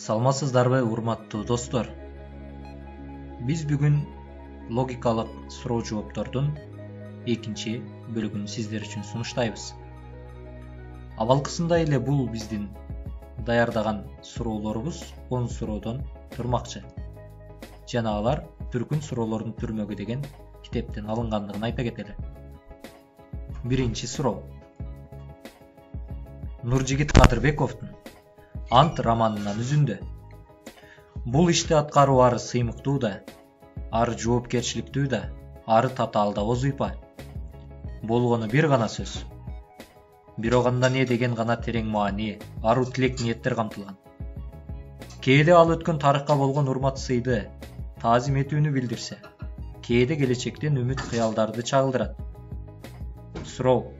Саламатсыздарбы, урматтуу достор? Биз бүгүн логикалык суроо жооптордун экинчи бөлүгүн сиздер үчүн сунуштайбыз. Абалкысында эле бул биздин даярдаган суроолорубуз 10 суроодон турмакчы. Жана алар Түркүн суроолордун түрмөгү деген китептен алынгандыгын айта кетели. Биринчи суроо. Нуржигит Кадырбековдун Ант романынан үзүндү. Бул ишти аткаруу ары сыймыктуу да, ары жоопкерчиликтүү да, ары татаал да озуйпа. Болгону бир гана сөз. Бирок анда не деген гана терең маани, аруу тилек ниеттер камтылган. Кээде ал өткөн тарыхка болгон урмат сыйды, таазим этүүнү билдирсе, кээде келечектен үмүт кыялдарды чагылдырат. Суроо.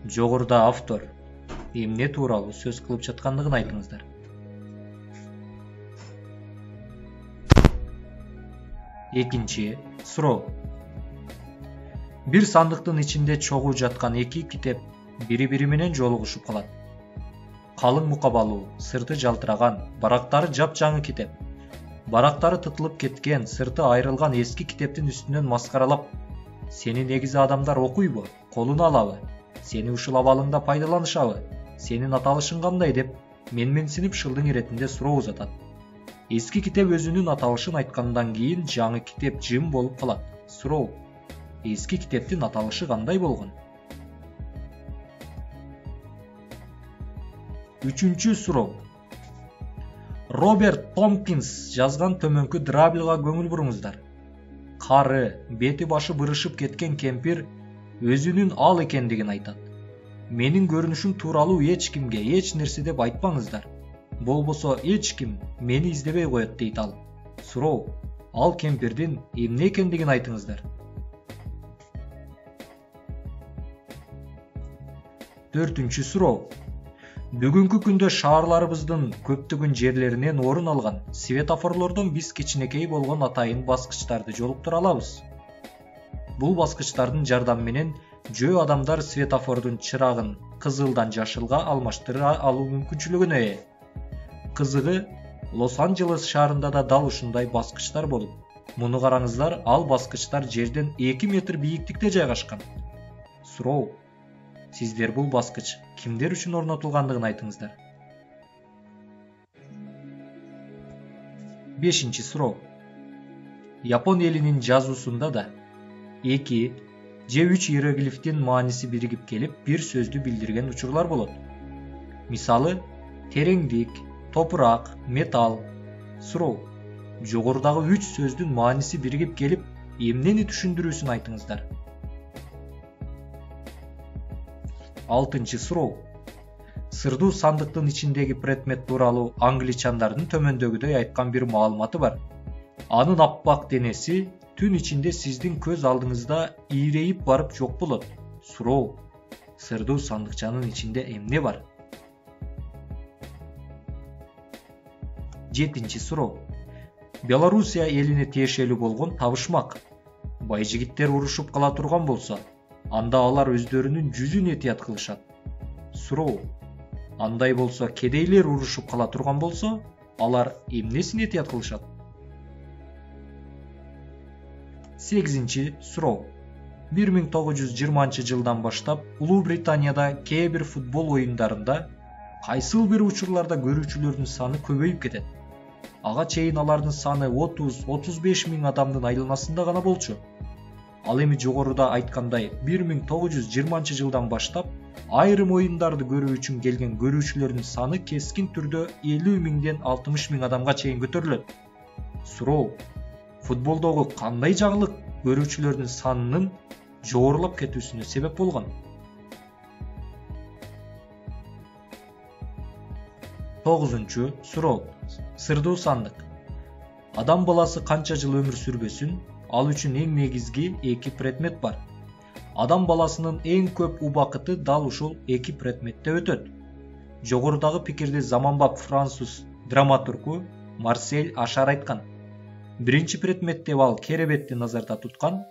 Жогоруда автор эмне тууралуу сөз кылып жаткандыгын айтыңыздар. Экинчи суроо. Бир сандыктын ичинде чогуу жаткан эки китеп бири-бири менен жолугушуп калат. Калың мукабалуу, сырты жалтыраган, барактары жапжаңы китеп. Барактары тытылып кеткен, сырты айрылган эски китептин үстүнөн маскаралап, сени негизи адамдар окуйбу, колуна алабы, сени ушул абалыңда пайдаланышабы, сенин аталышың кандай деп менменсинип шылдың иретинде суроо узатат. Эски китеп өзүнүн аталышын айткандан кийин жаңы китеп жым болуп калат. Суроо. Эски китептин аталышы кандай болгон? Үчүнчү суроо. Роберт Томпкинс жазган төмөнкү драбилга көңүл буруңуздар. Кары, бети башы бырышып кеткен кемпир өзүнүн ал экендигин айтат. Менин көрүнүшүм тууралуу эч кимге эч нерсе деп айтпаңыздар. Болбосо эч ким мени издебей коет дейт ал. Суроо. Ал кемпирдин эмне экендигин айтыңыздар. Төртүнчү суроо. Бүгүнкү күндө шаарларыбыздын көптөгөн жерлеринен орун алган светофорлордон биз кичинекей болгон атайын баскычтарды жолуктура алабыз. Бул баскычтардын жардамы менен жөө адамдар светофордун чырагын кызылдан жашылга алмаштыра алуу мүмкүнчүлүгүнө ээ. Кызыгы, Лос-Анджелес шаарында да дал ушундай баскычтар болуп, муну караңыздар, ал баскычтар жерден 2 метр бийиктикте жайгашкан. Суроо. Сиздер бул баскыч кимдер үчүн орнотулгандыгын айтыңыздар. Бешинчи суроо. Япон элинин жазуусунда да 2 же 3 иероглифтин мааниси биригип келип бир сөздү билдирген учурлар болот. Мисалы, тереңдик, топурак, металл. Суроо. Жогорудагы 3 сөздүн мааниси биригип келип эмнени түшүндүрүүсүн айтыңыздар. Алтынчы суроо. Сырдуу сандыктын ичиндеги предмет тууралуу англичандардын төмөндөгүдөй айткан бир маалыматы бар. Анын аппак денеси түн ичинде сиздин көз алдыңызда ийрейип барып жок болот. Суроо. Сырдуу сандыкчанын ичинде эмне бар? Жетинчи суроо. Белоруссия элине тиешелүү болгон табышмак. Байжигиттер урушуп кала турган болсо, анда алар өздөрүнүн жүзүн этият кылышат. Суроо. Андай болсо, кедейлер урушуп кала турган болсо, алар эмнесин этият кылышат? Сегизинчи суроо. 1920-жылдан баштап Улуу Британияда кээ бир футбол оюндарында кайсыл бир учурларда көрүүчүлөрдүн саны көбөйүп кетет. Ага чейин алардын саны 30-35 миң адамдын айланасында гана болчу. Ал эми жогоруда айткандай 1920-жылдан баштап айрым оюндарды көрүү үчүн келген көрүүчүлөрдүн саны кескин түрдө 50 миңден 60 миң адамга чейин көтөрүлөт. Суроо. Футболдогу кандай жагылык көрүүчүлөрдүн санынын жогорулап кетүүсүнө себеп болгон? Тогузунчу суроо. Сырдуу сандык. Адам баласы канча жыл өмүр сүрбөсүн, ал үчүн эң негизги 2 предмет бар. Адам баласынын эң көп убакыты дал ушул 2 предметте өтөт. Жогорудагы пикирди заманбап француз драматургу Марсель Ашар айткан. Биринчи предмет деп ал керебетти назарда туткан.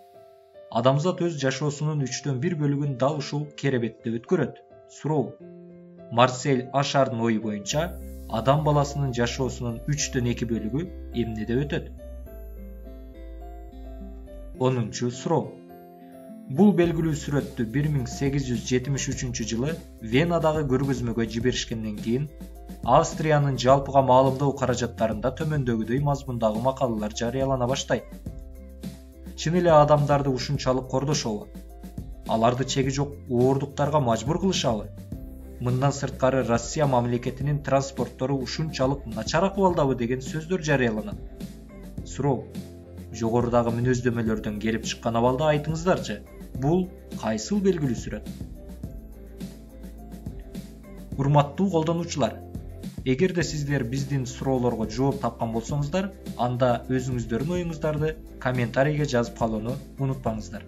Адамзат өз жашоосунун 3/1 бөлүгүн дал ушул керебетте өткөрөт. Суроо. Марсель Ашардын ою боюнча, адам баласынын жашоосунун 3/2 бөлүгү эмнеде өтөт? 10-чу суроо. Бул белгилүү сүрөттү 1873 жылы Венадагы көргөзмөгө жиберишкенден кийин Австриянын жалпыга маалымдоо каражаттарында төмөндөгүдөй мазмундагы макалалар жарыялана баштайт. Чын эле адамдарды ушунчалык кордошобу? Аларды чеги жок оордуктарга мажбур кылышабы? Мындан сырткары Россия мамлекетинин транспорттору ушунчалык начар акыбалдабы деген сөздөр жарыяланат. Суроо. Жогорудагы мүнөздөмөлөрдөн келип чыккан абалда айтыңыздарчы. Бул кайсыл белгилүү сүрөт? Урматтуу колдонуучулар, эгерде сиздер биздин суроолорго жооп тапкан болсоңуздар, анда өзүңүздөрдүн оюңуздарды комментарийге жазып калууну унутпаңыздар.